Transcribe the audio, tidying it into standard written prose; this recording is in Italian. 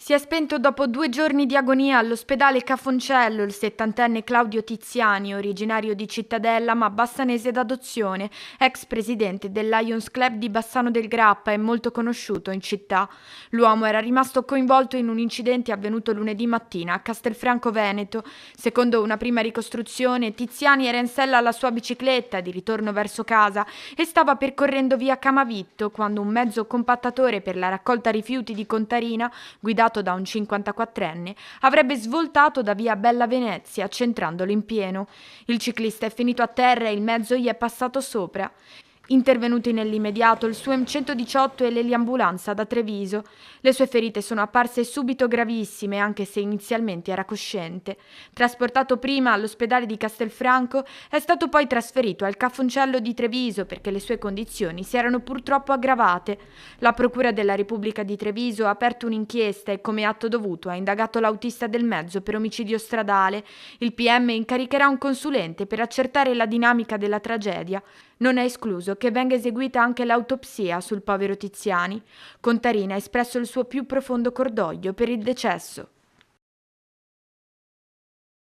Si è spento dopo 2 giorni di agonia all'ospedale Cafoncello il settantenne Claudio Tiziani, originario di Cittadella ma bassanese d'adozione, ex presidente del Lions Club di Bassano del Grappa e molto conosciuto in città. L'uomo era rimasto coinvolto in un incidente avvenuto lunedì mattina a Castelfranco Veneto. Secondo una prima ricostruzione, Tiziani era in sella alla sua bicicletta di ritorno verso casa e stava percorrendo via Camavitto quando un mezzo compattatore per la raccolta rifiuti di Contarina, guidato da un 54enne, avrebbe svoltato da via Bella Venezia, centrandolo in pieno. Il ciclista è finito a terra e il mezzo gli è passato sopra. Intervenuti nell'immediato il SUEM 118 e l'eliambulanza da Treviso. Le sue ferite sono apparse subito gravissime, anche se inizialmente era cosciente. Trasportato prima all'ospedale di Castelfranco, è stato poi trasferito al Cafoncello di Treviso perché le sue condizioni si erano purtroppo aggravate. La Procura della Repubblica di Treviso ha aperto un'inchiesta e, come atto dovuto, ha indagato l'autista del mezzo per omicidio stradale. Il PM incaricherà un consulente per accertare la dinamica della tragedia. Non è escluso che venga eseguita anche l'autopsia sul povero Tiziani. Contarina ha espresso il suo più profondo cordoglio per il decesso.